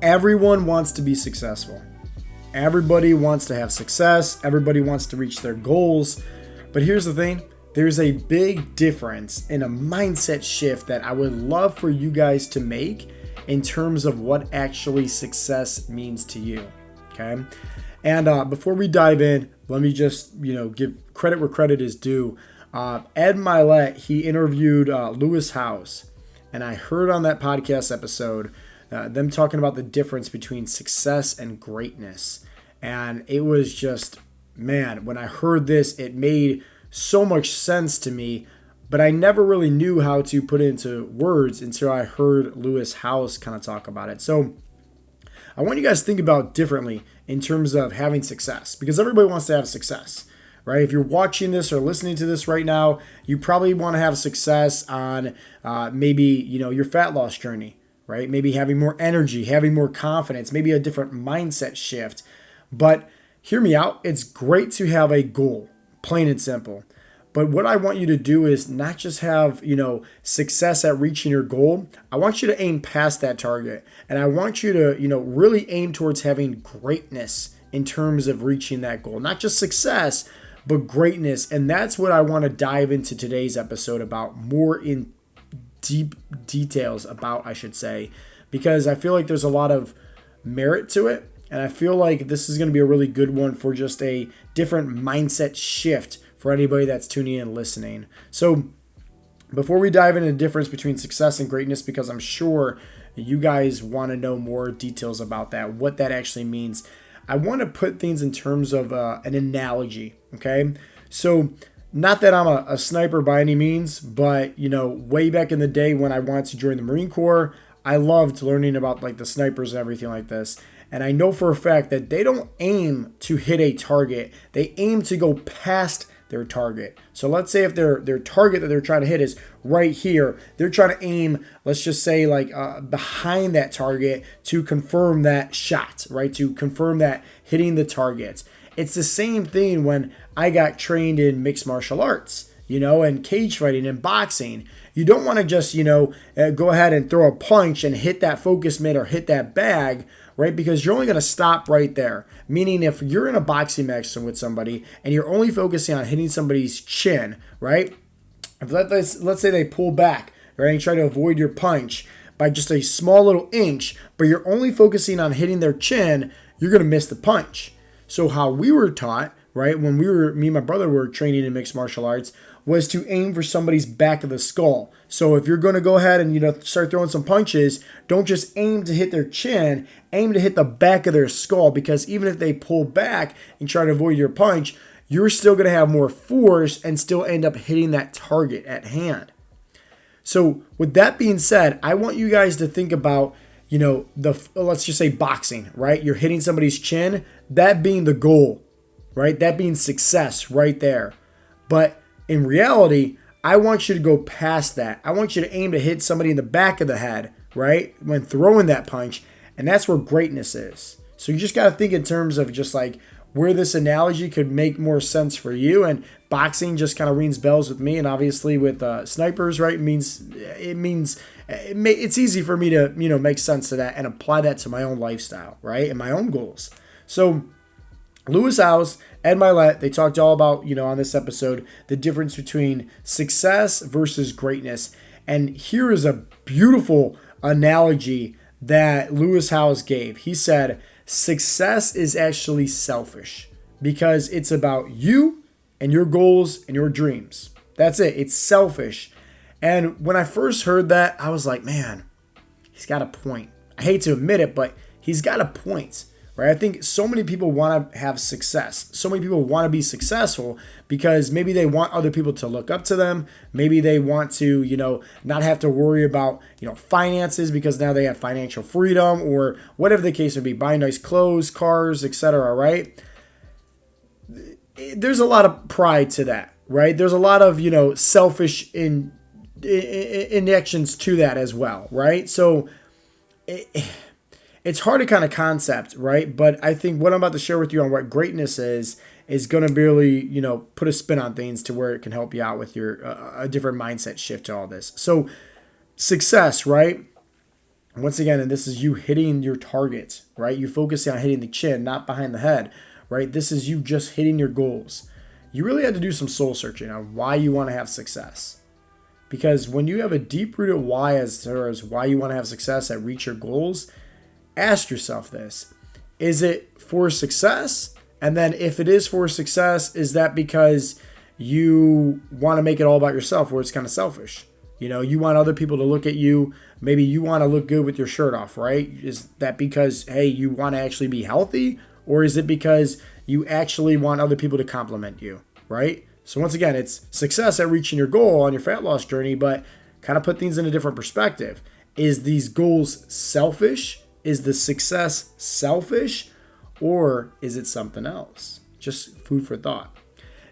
Everyone wants to be successful. Everybody wants to have success. Everybody wants to reach their goals. But here's the thing. There's a big difference in a mindset shift that I would love for you guys to make in terms of what actually success means to you. Okay. And before we dive in, let me just, give credit where credit is due. Ed Milet, he interviewed Lewis Howes. And I heard on that podcast episode them talking about the difference between success and greatness. And it was just, man, when I heard this, it made so much sense to me, but I never really knew how to put it into words until I heard Lewis Howes kind of talk about it. So I want you guys to think about differently in terms of having success, because everybody wants to have success, right? If you're watching this or listening to this right now, you probably want to have success on maybe, your fat loss journey, right? Maybe having more energy, having more confidence, maybe a different mindset shift. But hear me out. It's great to have a goal, plain and simple. But what I want you to do is not just have, success at reaching your goal. I want you to aim past that target. And I want you to, really aim towards having greatness in terms of reaching that goal. Not just success, but greatness. And that's what I want to dive into today's episode about, more in deep details about, I should say, because I feel like there's a lot of merit to it. And I feel like this is going to be a really good one for just a different mindset shift for anybody that's tuning in and listening. So before we dive into the difference between success and greatness, because I'm sure you guys want to know more details about that, what that actually means, I want to put things in terms of an analogy, okay? So not that I'm a sniper by any means, but, way back in the day when I wanted to join the Marine Corps, I loved learning about like the snipers and everything like this. And I know for a fact that they don't aim to hit a target. They aim to go past their target. So let's say if their target that they're trying to hit is right here, they're trying to aim, let's just say like behind that target to confirm that shot, right? To confirm that hitting the target. It's the same thing when I got trained in mixed martial arts, and cage fighting and boxing. You don't want to just, go ahead and throw a punch and hit that focus mitt or hit that bag, right? Because you're only going to stop right there. Meaning if you're in a boxing match with somebody and you're only focusing on hitting somebody's chin, right? Let's say they pull back, right? And try to avoid your punch by just a small little inch, but you're only focusing on hitting their chin, you're going to miss the punch. So how we were taught, right, when me and my brother were training in mixed martial arts, was to aim for somebody's back of the skull. So if you're going to go ahead and, start throwing some punches, don't just aim to hit their chin, aim to hit the back of their skull, because even if they pull back and try to avoid your punch, you're still going to have more force and still end up hitting that target at hand. So with that being said, I want you guys to think about, let's just say boxing, right? You're hitting somebody's chin, that being the goal, right? That being success right there. But in reality, I want you to go past that. I want you to aim to hit somebody in the back of the head, right? When throwing that punch. And that's where greatness is. So you just got to think in terms of just like where this analogy could make more sense for you. And boxing just kind of rings bells with me. And obviously with snipers, right? It's easy for me to, make sense to that and apply that to my own lifestyle, right? And my own goals. So Lewis Howes, Ed Milet, they talked all about, on this episode, the difference between success versus greatness. And here is a beautiful analogy that Lewis Howes gave. He said, success is actually selfish because it's about you and your goals and your dreams. That's it. It's selfish. And when I first heard that, I was like, man, he's got a point. I hate to admit it, but he's got a point. Right? I think so many people want to have success. So many people want to be successful because maybe they want other people to look up to them. Maybe they want to, not have to worry about, finances because now they have financial freedom or whatever the case would be, buying nice clothes, cars, etc. Right? There's a lot of pride to that, right? There's a lot of, selfish injections to that as well, right? So it's hard to kind of concept, right? But I think what I'm about to share with you on what greatness is going to really, put a spin on things to where it can help you out with your a different mindset shift to all this. So success, right? Once again, and this is you hitting your target, right? You focusing on hitting the chin, not behind the head, right? This is you just hitting your goals. You really had to do some soul searching on why you want to have success. Because when you have a deep-rooted why as far as why you want to have success and reach your goals, ask yourself this. Is it for success? And then if it is for success, is that because you want to make it all about yourself, where it's kind of selfish? You know, you want other people to look at you. Maybe you want to look good with your shirt off, right? Is that because, hey, you want to actually be healthy? Or is it because you actually want other people to compliment you, right? So once again, it's success at reaching your goal on your fat loss journey, but kind of put things in a different perspective. Is these goals selfish? Is the success selfish? Or is it something else? Just food for thought.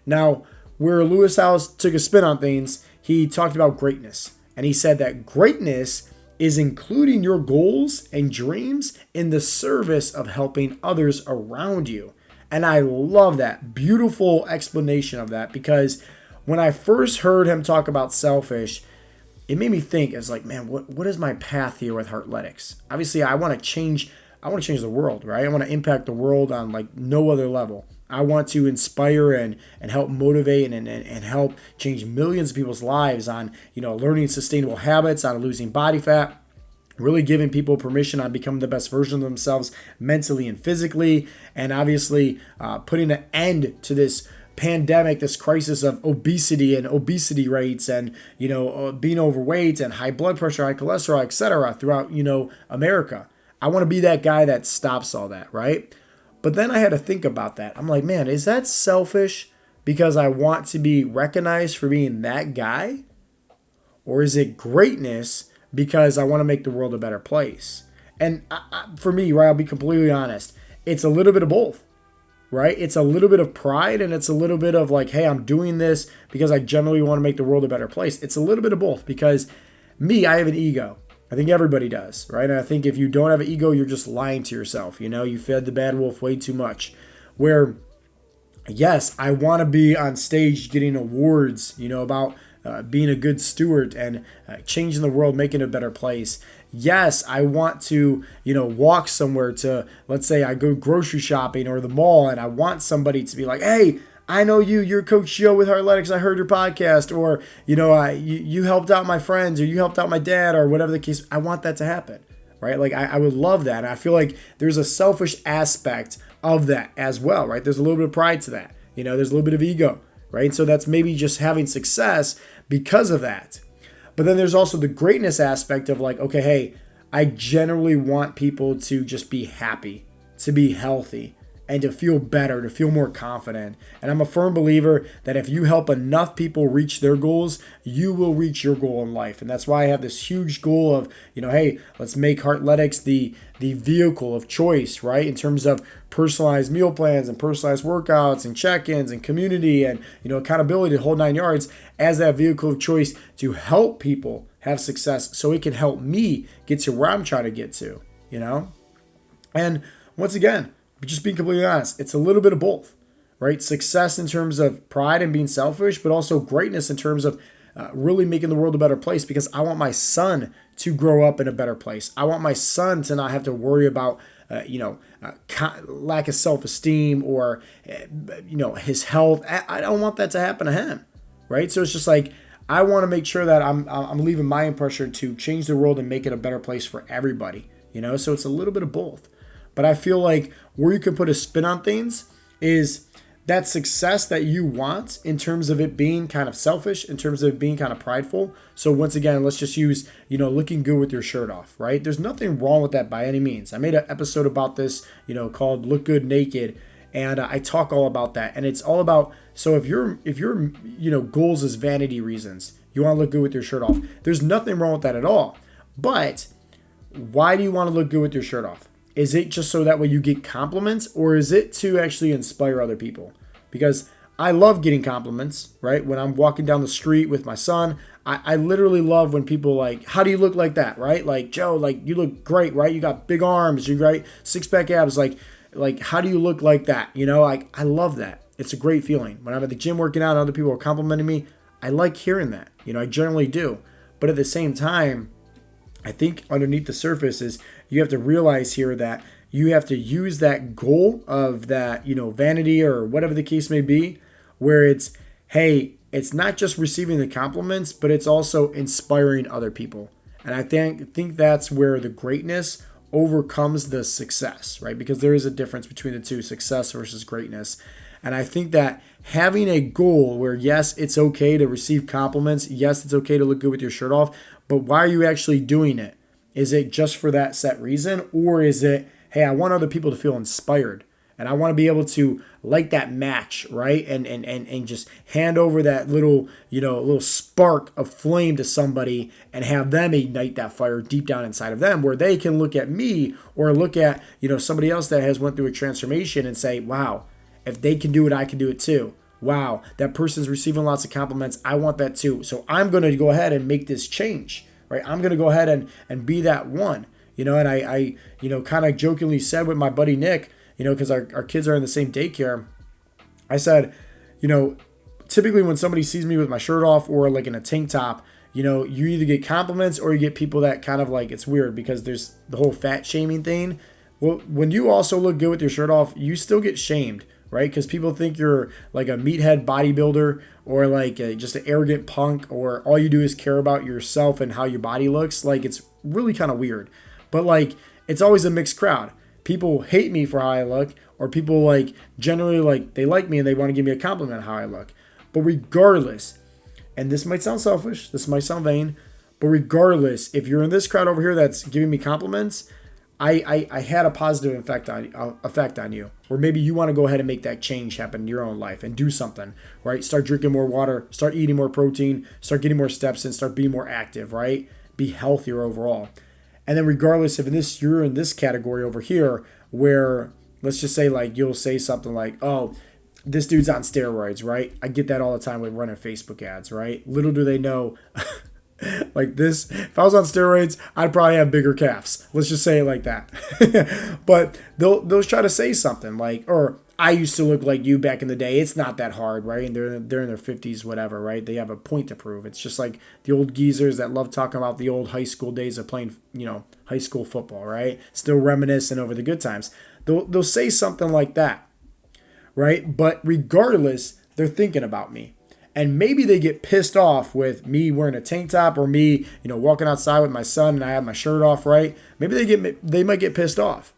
Now, where Lewis Howes took a spin on things, he talked about greatness. And he said that greatness is including your goals and dreams in the service of helping others around you. And I love that. Beautiful explanation of that, because when I first heard him talk about selfish, it made me think, it's like, man, what is my path here with Heartletics? Obviously, I want to change the world, right? I want to impact the world on like no other level. I want to inspire and help motivate and help change millions of people's lives on, learning sustainable habits, on losing body fat, really giving people permission on becoming the best version of themselves mentally and physically, and obviously putting an end to this pandemic, this crisis of obesity and obesity rates and, being overweight and high blood pressure, high cholesterol, etc. throughout, America. I want to be that guy that stops all that, right? But then I had to think about that. I'm like, man, is that selfish because I want to be recognized for being that guy? Or is it greatness because I want to make the world a better place? And for me, right, I'll be completely honest, it's a little bit of both, right? It's a little bit of pride and it's a little bit of like, hey, I'm doing this because I generally want to make the world a better place. It's a little bit of both because I have an ego. I think everybody does, right? And I think if you don't have an ego, you're just lying to yourself. You fed the bad wolf way too much. Where, yes, I want to be on stage getting awards, about being a good steward and changing the world, making it a better place. Yes, I want to, walk somewhere to, let's say I go grocery shopping or the mall, and I want somebody to be like, hey, I know you're Coach Joe with Heartletics. I heard your podcast, or, you helped out my friends, or you helped out my dad, or whatever the case. I want that to happen, right? Like, I would love that. And I feel like there's a selfish aspect of that as well, right? There's a little bit of pride to that. There's a little bit of ego, right? So that's maybe just having success because of that. But then there's also the greatness aspect of like, okay, hey, I generally want people to just be happy, to be healthy, and to feel better, to feel more confident. And I'm a firm believer that if you help enough people reach their goals, you will reach your goal in life. And that's why I have this huge goal of, hey, let's make Heartletics the vehicle of choice, right? In terms of personalized meal plans and personalized workouts and check-ins and community and, accountability, the whole 9 yards, as that vehicle of choice to help people have success so it can help me get to where I'm trying to get to, And once again, just being completely honest, it's a little bit of both, right? Success in terms of pride and being selfish, but also greatness in terms of really making the world a better place, because I want my son to grow up in a better place. I want my son to not have to worry about, lack of self-esteem or, his health. I don't want that to happen to him, right? So it's just like, I want to make sure that I'm leaving my impression to change the world and make it a better place for everybody, So it's a little bit of both. But I feel like where you can put a spin on things is that success that you want in terms of it being kind of selfish, in terms of it being kind of prideful. So once again, let's just use, looking good with your shirt off, right? There's nothing wrong with that by any means. I made an episode about this, called Look Good Naked. And I talk all about that. And it's all about, so if your goals is vanity reasons, you want to look good with your shirt off, there's nothing wrong with that at all. But why do you want to look good with your shirt off? Is it just so that way you get compliments, or is it to actually inspire other people? Because I love getting compliments, right? When I'm walking down the street with my son, I literally love when people like, how do you look like that, right? Like, Joe, like, you look great, right? You got big arms, you got six-pack abs, like how do you look like that? I love that. It's a great feeling. When I'm at the gym working out and other people are complimenting me, I like hearing that. I generally do. But at the same time, I think underneath the surface is you have to realize here that you have to use that goal of that, vanity or whatever the case may be, where it's, hey, it's not just receiving the compliments, but it's also inspiring other people. And I think that's where the greatness overcomes the success, right? Because there is a difference between the two, success versus greatness. And I think that having a goal where, yes, it's okay to receive compliments, yes, it's okay to look good with your shirt off, but why are you actually doing it? Is it just for that set reason? Or is it, hey, I want other people to feel inspired and I want to be able to light that match, right? And just hand over that little spark of flame to somebody and have them ignite that fire deep down inside of them, where they can look at me or look at, somebody else that has went through a transformation and say, wow, if they can do it, I can do it too. Wow, that person's receiving lots of compliments. I want that too. So I'm going to go ahead and make this change, right? I'm going to go ahead and be that one. And I kind of jokingly said with my buddy Nick, because our kids are in the same daycare, I said, typically when somebody sees me with my shirt off or like in a tank top, you either get compliments or you get people that kind of like, it's weird because there's the whole fat shaming thing. Well, when you also look good with your shirt off, you still get shamed, right? Because people think you're like a meathead bodybuilder or like just an arrogant punk, or all you do is care about yourself and how your body looks. Like, it's really kind of weird. But like, it's always a mixed crowd. People hate me for how I look, or people like generally like they like me and they want to give me a compliment on how I look. But regardless, and this might sound selfish, this might sound vain, but regardless, if you're in this crowd over here that's giving me compliments, I had a positive effect on you. Or maybe you want to go ahead and make that change happen in your own life and do something, right? Start drinking more water, start eating more protein, start getting more steps in, start being more active, right? Be healthier overall. And then regardless if you're in this category over here where, let's just say like you'll say something like, oh, this dude's on steroids, right? I get that all the time with running Facebook ads, right? Little do they know, like this, if I was on steroids, I'd probably have bigger calves. Let's just say it like that. But they'll try to say something like, or I used to look like you back in the day. It's not that hard, right? And they're in their 50s, whatever, right? They have a point to prove. It's just like the old geezers that love talking about the old high school days of playing, high school football, right? Still reminiscing over the good times. They'll say something like that, right? But regardless, they're thinking about me. And maybe they get pissed off with me wearing a tank top or me, walking outside with my son and I have my shirt off, right? Maybe they might get pissed off.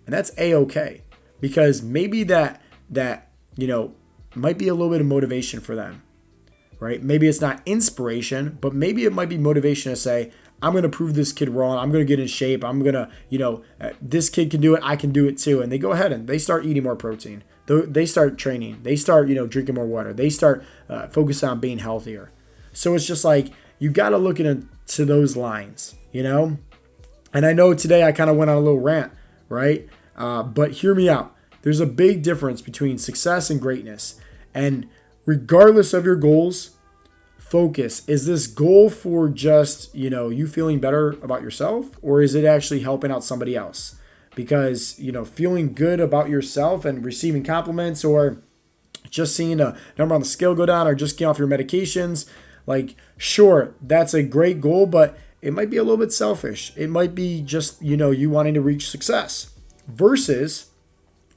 And that's A-okay. Because maybe that might be a little bit of motivation for them, right? Maybe it's not inspiration, but maybe it might be motivation to say, I'm going to prove this kid wrong. I'm going to get in shape. I'm going to, this kid can do it. I can do it too. And they go ahead and they start eating more protein. They start training. They start, drinking more water. They start focusing on being healthier. So it's just like, you got to look into those lines, And I know today I kind of went on a little rant, right? But hear me out. There's a big difference between success and greatness. And regardless of your goals, focus. Is this goal for just, you feeling better about yourself? Or is it actually helping out somebody else? Because, feeling good about yourself and receiving compliments, or just seeing a number on the scale go down, or just getting off your medications, like, sure, that's a great goal, but it might be a little bit selfish. It might be just, you wanting to reach success versus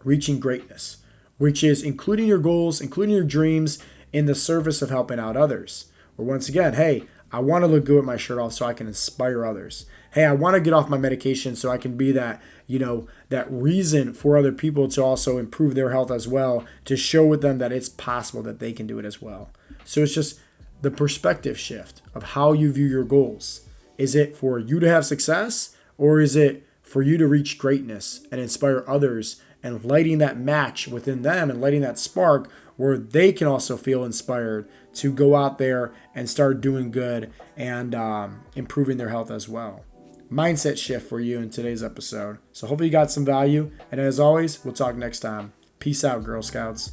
reaching greatness, which is including your goals, including your dreams in the service of helping out others. Or once again, hey, I want to look good with my shirt off so I can inspire others. Hey, I want to get off my medication so I can be that, that reason for other people to also improve their health as well, to show with them that it's possible that they can do it as well. So it's just the perspective shift of how you view your goals. Is it for you to have success, or is it for you to reach greatness and inspire others, and lighting that match within them and lighting that spark where they can also feel inspired to go out there and start doing good and improving their health as well. Mindset shift for you in today's episode. So hopefully you got some value. And as always, we'll talk next time. Peace out, Girl Scouts.